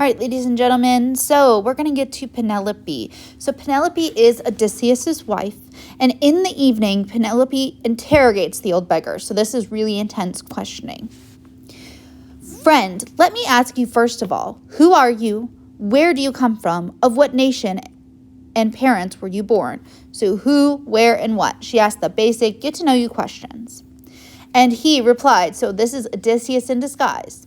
All right, ladies and gentlemen, so we're going to get to Penelope. So Penelope is Odysseus's wife, and in the evening, Penelope interrogates the old beggar. So this is really intense questioning. Friend, let me ask you first of all, who are you? Where do you come from? Of what nation and parents were you born? So who, where, and what? She asked the basic get-to-know-you questions. And he replied, so this is Odysseus in disguise.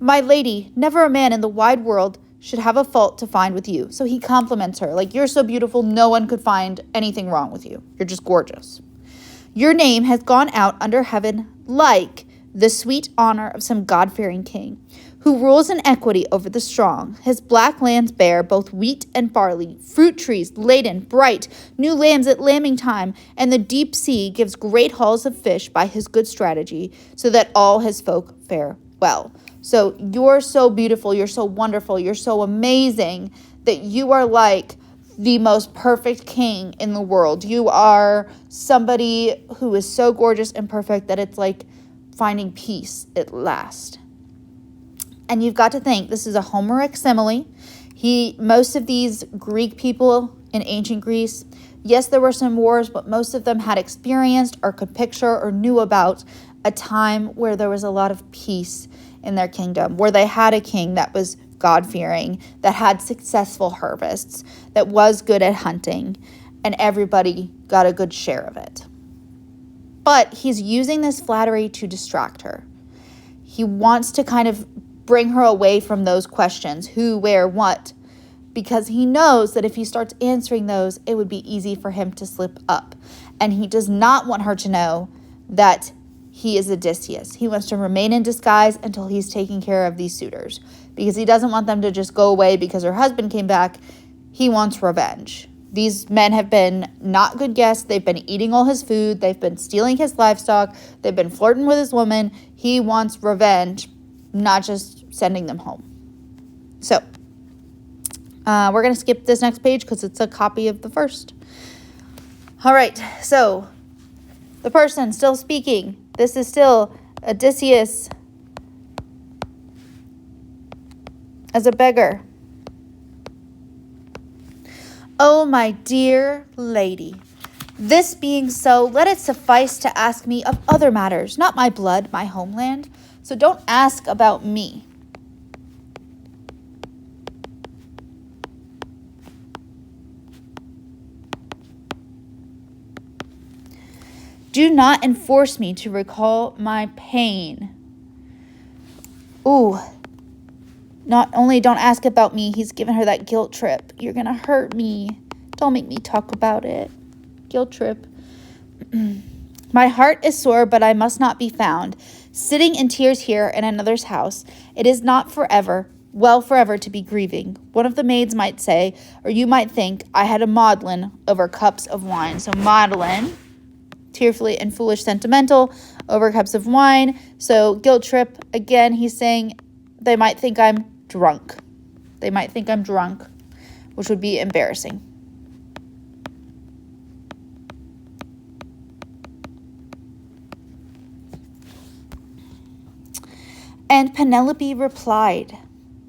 My lady, never a man in the wide world should have a fault to find with you. So he compliments her, like, you're so beautiful, no one could find anything wrong with you. You're just gorgeous. Your name has gone out under heaven like the sweet honor of some God-fearing king, who rules in equity over the strong. His black lands bear both wheat and barley, fruit trees laden, bright, new lambs at lambing time, and the deep sea gives great hauls of fish by his good strategy, so that all his folk fare well. So you're so beautiful, you're so wonderful, you're so amazing that you are like the most perfect king in the world. You are somebody who is so gorgeous and perfect that it's like finding peace at last. And you've got to think, this is a Homeric simile. Most of these Greek people in ancient Greece, yes, there were some wars, but most of them had experienced or could picture or knew about a time where there was a lot of peace in their kingdom, where they had a king that was God-fearing, that had successful harvests, that was good at hunting, and everybody got a good share of it. But he's using this flattery to distract her. He wants to kind of bring her away from those questions, who, where, what, because he knows that if he starts answering those, it would be easy for him to slip up. And he does not want her to know that he is Odysseus. He wants to remain in disguise until he's taking care of these suitors, because he doesn't want them to just go away because her husband came back. He wants revenge. These men have been not good guests. They've been eating all his food. They've been stealing his livestock. They've been flirting with his woman. He wants revenge, not just sending them home. So we're going to skip this next page because it's a copy of the first. All right, so the person still speaking. This is still Odysseus as a beggar. Oh, my dear lady, this being so, let it suffice to ask me of other matters, not my blood, my homeland. So don't ask about me. Do not enforce me to recall my pain. Ooh. Not only don't ask about me, he's giving her that guilt trip. You're going to hurt me. Don't make me talk about it. Guilt trip. My heart is sore, but I must not be found. Sitting in tears here in another's house. It is not forever to be grieving. One of the maids might say, or you might think, I had a maudlin over cups of wine. So maudlin, tearfully and foolish sentimental, over cups of wine. So guilt trip, again, he's saying they might think I'm drunk. They might think I'm drunk, which would be embarrassing. And Penelope replied,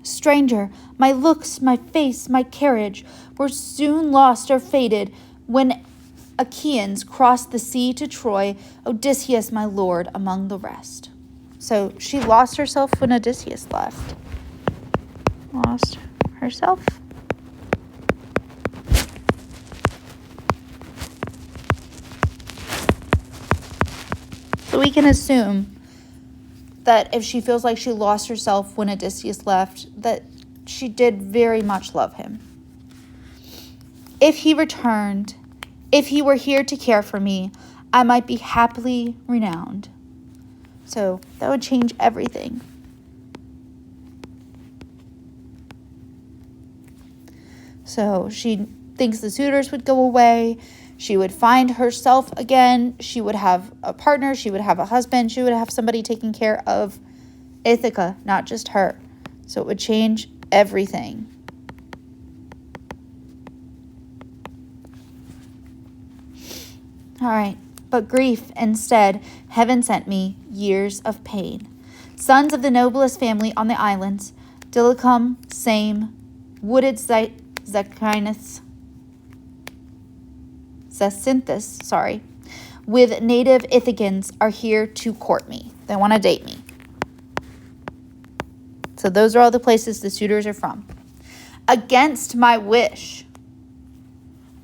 Stranger, my looks, my face, my carriage were soon lost or faded when Achaeans crossed the sea to Troy, Odysseus, my lord, among the rest. So she lost herself when Odysseus left. Lost herself. So we can assume that if she feels like she lost herself when Odysseus left, that she did very much love him. If he returned, if he were here to care for me, I might be happily renowned. So that would change everything. So she thinks the suitors would go away. She would find herself again. She would have a partner. She would have a husband. She would have somebody taking care of Ithaca, not just her. So it would change everything. All right. But grief instead, heaven sent me years of pain. Sons of the noblest family on the islands, Dilicum, same. Wooded Zacynthus, with native Ithacans are here to court me. They want to date me. So those are all the places the suitors are from. Against my wish.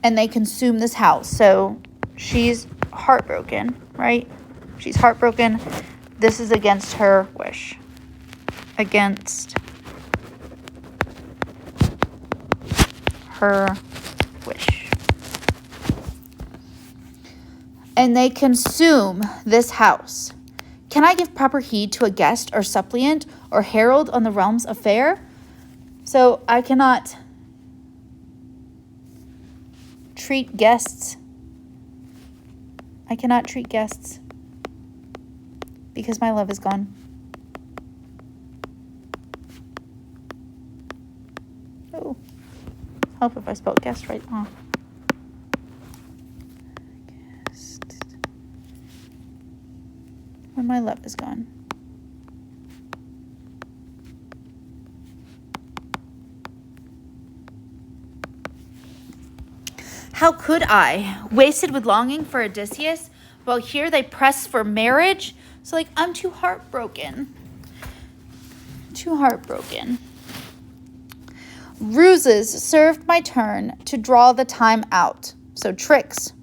And they consume this house. So she's heartbroken, right? She's heartbroken. This is against her wish. Against her wish. And they consume this house. Can I give proper heed to a guest or suppliant or herald on the realm's affair? So I cannot treat guests. I cannot treat guests because my love is gone. Oh, help if I spelled guest right. Oh. Guest. When my love is gone. How could I, wasted with longing for Odysseus, while here they press for marriage? So, like, I'm too heartbroken. Too heartbroken. Ruses served my turn to draw the time out. So, tricks.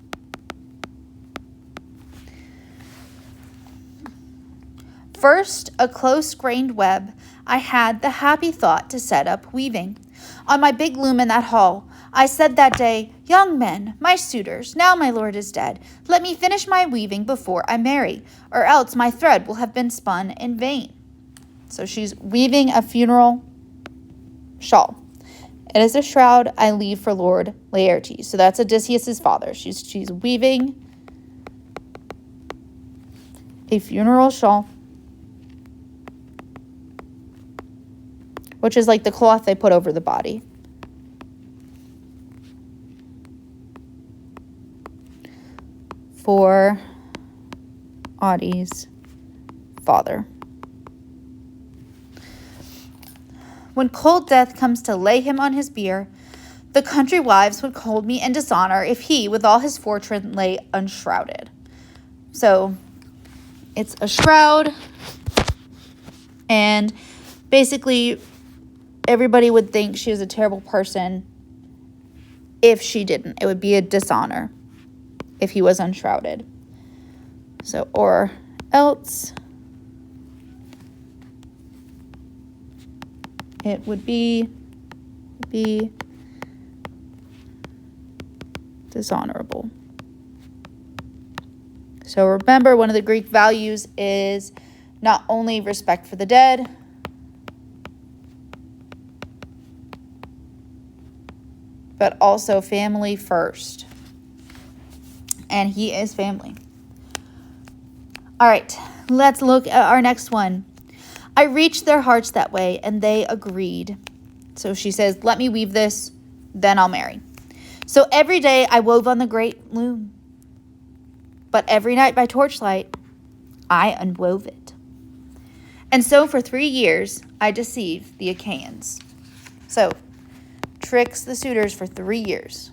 First, a close-grained web, I had the happy thought to set up weaving. On my big loom in that hall, I said that day, young men, my suitors, now my lord is dead, let me finish my weaving before I marry, or else my thread will have been spun in vain. So she's weaving a funeral shawl. It is a shroud I leave for Lord Laertes. So that's Odysseus' father. She's weaving a funeral shawl, which is like the cloth they put over the body. For Audie's father. When cold death comes to lay him on his bier, the country wives would hold me in dishonor if he, with all his fortune, lay unshrouded. So it's a shroud, and basically everybody would think she was a terrible person if she didn't. It would be a dishonor if he was unshrouded. So, or else it would be dishonorable. So remember, one of the Greek values is not only respect for the dead, but also family first. And he is family. All right, let's look at our next one. I reached their hearts that way, and they agreed. So she says, let me weave this, then I'll marry. So every day I wove on the great loom. But every night by torchlight, I unwove it. And so for 3 years, I deceived the Achaeans. So, tricks the suitors for 3 years.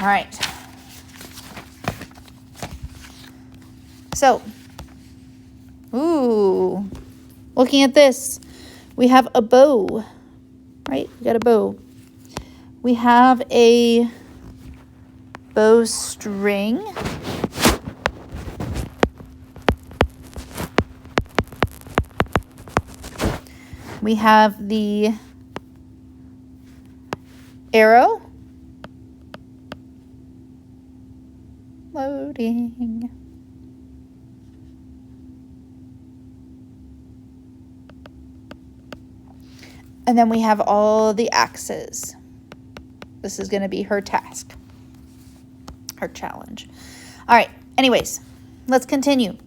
All right. So, looking at this, we have a bow, right? We got a bow. We have a bowstring. We have the arrow. Loading. And then we have all the axes. This is going to be her task, her challenge. All right, anyways, let's continue.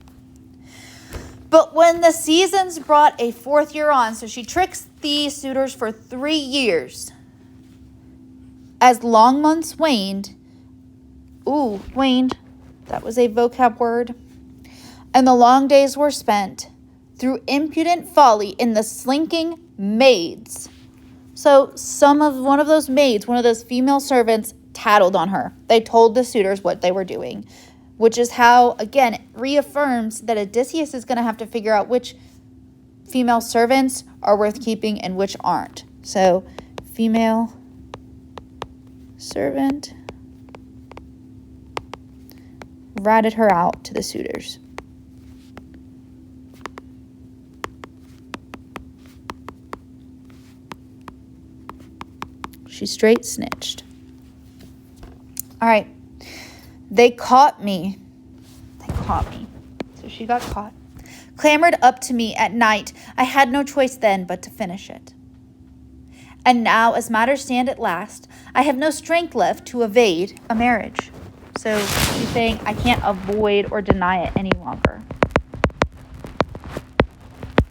But when the seasons brought a 4th year on, so she tricks the suitors for 3 years. As long months waned, that was a vocab word, and the long days were spent through impudent folly in the slinking maids. So one of those female servants tattled on her. They told the suitors what they were doing, which is how, again, it reaffirms that Odysseus is going to have to figure out which female servants are worth keeping and which aren't. So, female servant ratted her out to the suitors. She straight snitched. All right. They caught me. So she got caught. Clambered up to me at night. I had no choice then but to finish it. And now, as matters stand at last, I have no strength left to evade a marriage. So she's saying, I can't avoid or deny it any longer.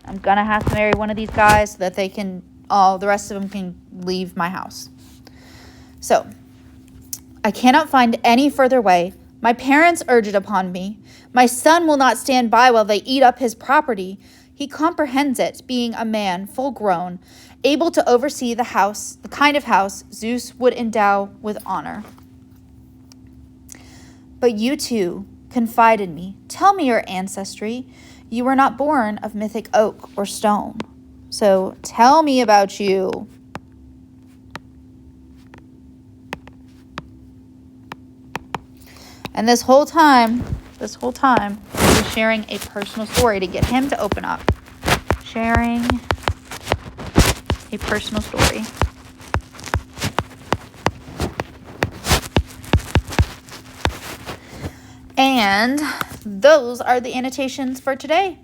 I'm going to have to marry one of these guys so that the rest of them can leave my house. So, I cannot find any further way. My parents urge it upon me. My son will not stand by while they eat up his property. He comprehends it, being a man full grown, able to oversee the house, the kind of house Zeus would endow with honor. But you too, confide in me. Tell me your ancestry. You were not born of mythic oak or stone. So tell me about you. And this whole time, we're sharing a personal story to get him to open up. Sharing a personal story. And those are the annotations for today.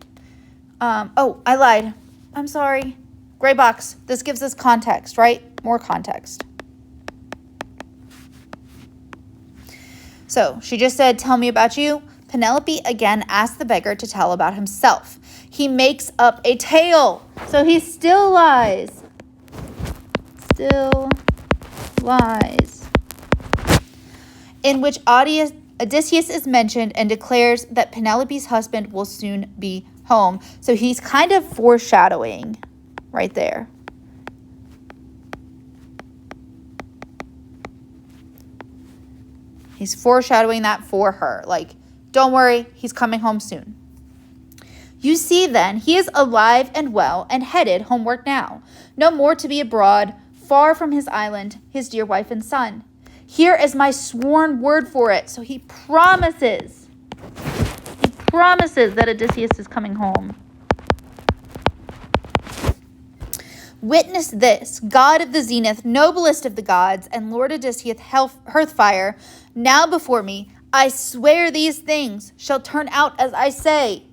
I lied. I'm sorry. Gray box. This gives us context, right? More context. So she just said, tell me about you. Penelope again asked the beggar to tell about himself. He makes up a tale. So he still lies. In which Odysseus is mentioned and declares that Penelope's husband will soon be home. So he's kind of foreshadowing right there. He's foreshadowing that for her. Like, don't worry, he's coming home soon. You see then, he is alive and well and headed homeward now. No more to be abroad, far from his island, his dear wife and son. Here is my sworn word for it. So he promises that Odysseus is coming home. Witness this, God of the zenith, noblest of the gods, and Lord Odysseus Hearthfire, now before me, I swear these things shall turn out as I say.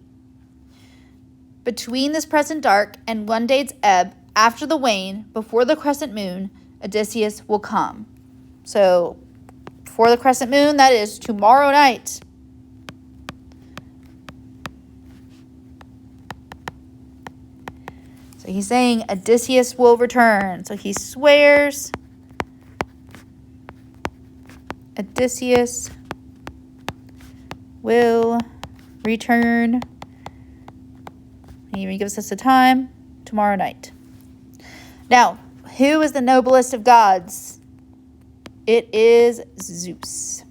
Between this present dark and one day's ebb, after the wane, before the crescent moon, Odysseus will come. So, before the crescent moon, that is tomorrow night. So he's saying Odysseus will return. So he swears Odysseus will return. He even gives us a time, tomorrow night. Now, who is the noblest of gods? It is Zeus.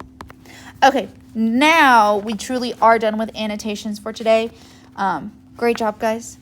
Okay, now we truly are done with annotations for today. Great job, guys.